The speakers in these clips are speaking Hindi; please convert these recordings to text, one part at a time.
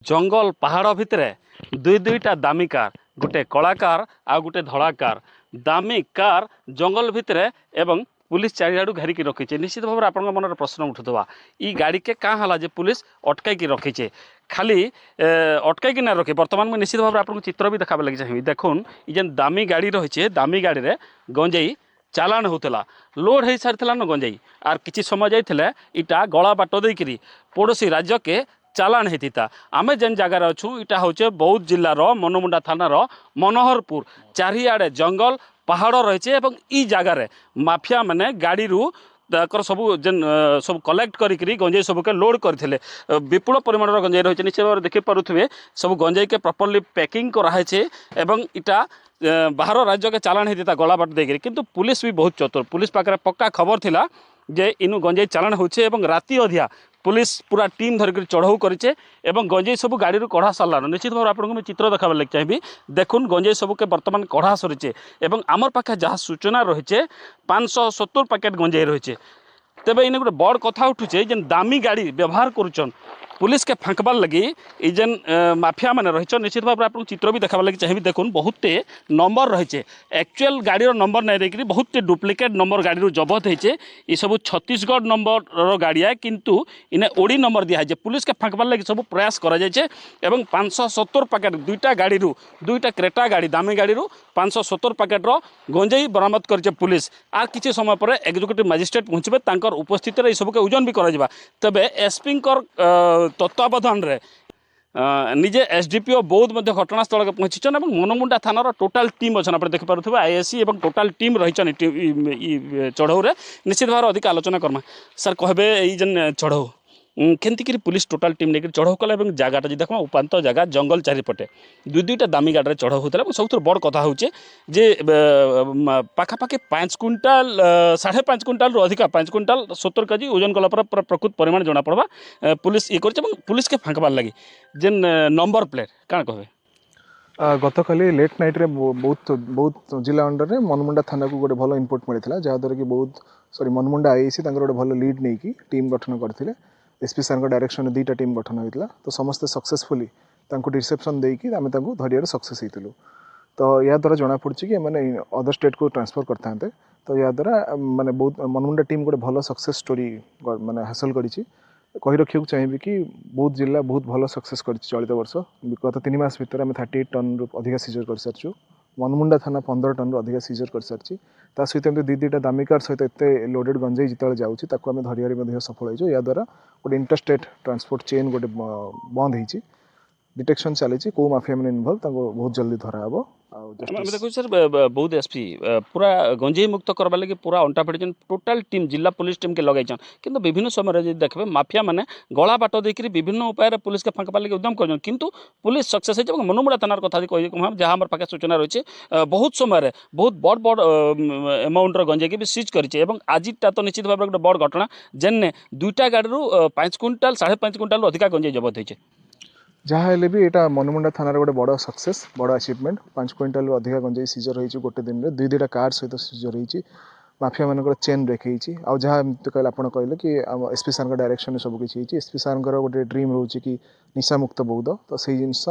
जंगल पहाड़ भितर दुई दुईटा दामी कार गोटे कलाकार आ गोटे धड़ाकार दामी कार जंगल भितर एवं पुलिस चारिआडू घेरिकी रखीचे। निश्चित भाव में आप मन प्रश्न उठुवा ई गाड़ी के क्या है पुलिस अटकई रखीचे खाली अटकई ना रखे। बर्तमान में निश्चित भाव में आपको चित्र भी देखा लगे चाहिए। देखुन जेन दामी गाड़ी रही दामी गाड़ी रे गंजेई चालाण होता लोड हो सारी न गंजेई आर किसी समय जाइए इटा गला बाट देकरी पड़ोशी राज्य के चालाण होता। आमे जेन जगार अच्छू इटा हूँ बौद्ध जिलार मनमुंडा थानार मनोहरपुर चारिआडे जंगल पहाड़ रही ई जगार माफिया माने गाड़ी सब जेन सब कलेक्ट करी गंजेई सबके लोड करते विपुल परिमाण गंजेई रही। निश्चित भाव देखी पारे सब गंजेई के प्रॉपर्ली पैकिंग कराई एवं इटा बाहर राज्य के चालाण होता गला बाट देकर। किंतु पुलिस भी बहुत चतुर, पुलिस पाखे पक्का खबर थिला जे इनु गंजेई चालाण होचे एवं राति अधिया पुलिस पूरा टीम धरिक चढ़ऊ करे एवं गंजेई सब गाड़ी कढ़ा सारा। निश्चित भाव आपको चित्र देखा लगे चाहिए। देखुन गंजेई सब के बर्तमान कढ़ा सरीचे एवं आमर पाखे जहाँ सूचना रही 570 पैकेट गंजेई रही। तेबे इन गोटे बड़ कथा उठुचे जेन दामी गाड़ी व्यवहार करुचन पुलिस के फांकबार लगी ई जेन माफिया मैंने रही। निश्चित भाव में आपको चित्र भी देखा लगे चाहिए। देखुन बहुते नंबर रही एक्चुअल गाड़ी नंबर नहीं रही बहुते डुप्लिकेट नंबर गाड़ी जबत होचे। ये सब छत्तीसगढ़ नंबर गाड़ी है किंतु इन्हें ओडी नंबर दिया है। पुलिस के फांकबार लगी सब प्रयास कराई 570 पैकेट दुईटा गाड़ी दुईटा क्रेटा गाड़ी दामी गाड़ी 570 पैकेट गंजेई बरामद कर पुलिस। आर किसी समय पर एग्जीक्यूटिव मजिस्ट्रेट पहुँचे उपस्थित सबके ओजन भी करा तेबे एसपी तत्वावधान रे निजे एसडीपीओ बौद्ध मध्य घटनास्थल के पहुँची और मनमुंडा थानार टोटाल टीम अच्छा आप देखिपे आईएससी और टोटाल टीम रही चढ़ऊ रे। निश्चित भाव अधिक आलोचना करमा सर कहबे जेन चढ़ऊ केमती पुलिस टोटाल टीम लेकर चढ़ऊ कला जगह देख उपात जगह जंगल चारिपटे दुई दुईटा दामी गाड़ी चढ़ऊ होता है। सब बड़ कथा हूँ जे पाखापाखि 5 क्विंटाल 5.5 क्विंटाल अधिका 5 क्विंटाल 70 केजी ओजन कला प्रकृत परिमाण जना पड़वा पुलिस ये कर पुलिस के फांकबार लगी जेन नंबर प्लेट क्या कहे गत काली लेट नाइट रे बहुत जिला अंडर रे मनमुंडा थाना को गोटे भल इनपुट मिलता जहाँद्वारा कि बहुत सॉरी मनमुंडा आईसी गोटे भल लीड नहीं कि टीम गठन करते एसपी सार डायरेक्शन में 2टा टीम गठन होता तो समस्ते सक्सेसफुली रिसेप्शन देकी आम धरिया सक्सेस होती। तो या द्वारा जना पड़ी कि मैंने अदर स्टेट को ट्रांसफर करते तो या द्वारा माने बहुत मनमुंडा टीम गोटे भल सक्सेस स्टोरी माने हासिल कही रखा चाहिए कि बहुत जिला बहुत भल सक्सेस कर चलित वर्ष गत 3 मास भितर आम 38 टन रु अधिक सीजर कर सारी मनमुंडा थाना 15 टन रु अधिक सीजर कर सारी सहित दुईटा दामी कार सहित एत लोडेड गंजेई जिते जाऊँगी धरिया सफल हो या द्वारा गोटे इंटरस्टेट ट्रांसपोर्ट चेन गोटे बंद हो डिटेक्शन चली कौ माफिया मैंने इनवल्व बहुत जल्दी धरा हे। देखो सर बौद्ध एसपी पूरा गंजेई मुक्त करवा लगे पूरा अंटा फेड़ी टोटाल टीम जिला पुलिस टीम के लगाई किंतु विभिन्न समय देखिए माफिया मैंने गला बाट देकर विभिन्न उपाय पुलिस के फांकबार लगे उद्यम कर किंतु पुलिस सक्सेस हो। मनमुंडा थानार कथा कह जहाँ आम पाखे सूचना रही बहुत समय बहुत बड़ बड़ एमाउंटर गंजेई भी सीज कर आजटा तो निश्चित भाव गोटे बड़ घटना जेन दुईटा गाड़ी 5 क्विंटाल 5.5 क्विंटाल अधिका गंजेई जबत होती जहाँ भी यहाँ मनमुंडा थानार गोटे बड़ सक्सेस बड़ अचिवमेंट 5 क्विंटाल अधिका गंजेई सीजर हो गोटे दिन में दुईटा कार सहित सीजर हो माफिया मान चेन ब्रेक हो जहाँ कहले आप कहले कि एसपी सार डायरेक्शन में सबकि एसपी सार गोटे ड्रीम रोचे कि निशा मुक्त बौद्ध तो से जिनस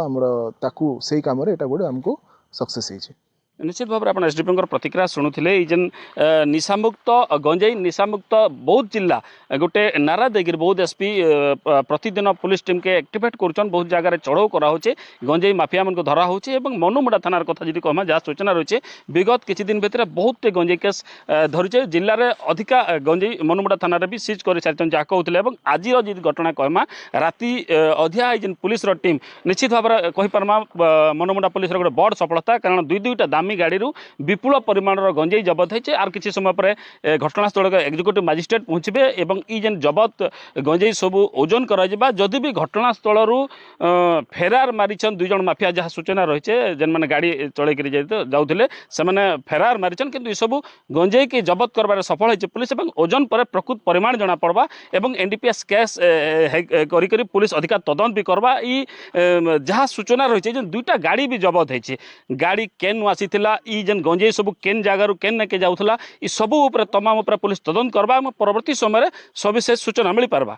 से कम गोटे आमको सक्सेस हो। निश्चित भाव में आप एसडीपी प्रतिक्रिया शुणुले जेन निशामुक्त गंजेई निशामुक्त बौद्ध जिला गोटे नारा देकर बौद्ध एसपी प्रतिदिन पुलिस टीम के एक्टिवेट कर बहुत जगह चढ़ऊ कराऊे गंजेई माफिया मन को धरा होचे मनमुंडा थानार कथा जी कहमा जहाँ सूचना रही विगत किसी दिन भितर बहुत गंजेई केस धरीचे जिले में अधिका गंजेई मनमुंडा थाना भी सीज कर सारी जहाँ कहते आज जी घटना कहमा राति अधिया जेन पुलिस टीम निश्चित भाव में कहीपरमा मनमुंडा पुलिस गोटे बड़ सफलता कारण दुईटा दामी गाड़ी विपुल परिमाण गंजेई जबत होती आर किसी समय पर घटनास्थल के एग्जीक्यूटिव मजिस्ट्रेट पहुँचे एवं ई जेन जबत गंजेई सब ओजन करा जदि भी घटनास्थल फेरार मारिछन 2 जन माफिया जहाँ सूचना रही जेन मैंने गाड़ी चलकर जाऊे से फेरार मारिछन किंतु सब गंजेई के जबत करबार सफल होती पुलिस ओजन पर प्रकृत परिमाण जना पड़वा एवं एनडीपीएस केस करी पुलिस अधिका तदंत भी करवा ई जहाँ सूचना रही दुईटा गाड़ी भी जबत होती गाड़ी केन आसी ई जेन गंजेई सब केन जगार केन नेके जाऊला ई सबू तमाम पुलिस तदंत करवा परवर्ती समय सविशेष सूचना मिल पारबा।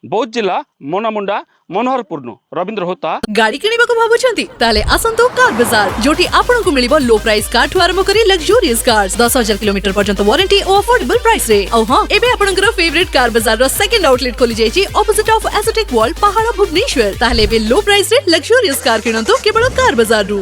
बौद्ध जिला मनमुंडा मनोहरपुर रवींद्र होता। गाड़ी किणिबाकू भाबुछंती ताले आसंतो कार बाजार जोटी आपनकू मिलिबो लो प्राइस कार ठु आरंभ करी लग्जरियस कार्स 10,000 किलोमीटर पर्यंत वारंटी और अफोर्डेबल प्राइस रे। औ हां एबे आपनकर फेवरेट कार बाजार रो सेकंड आउटलेट खोली जायछि ऑपोजिट ऑफ एस्थेटिक वॉल पहाड़ भुवनेश्वर। ताले एबे लो प्राइस रे लग्जरियस कार किणंतु केवल कार बाजार रु।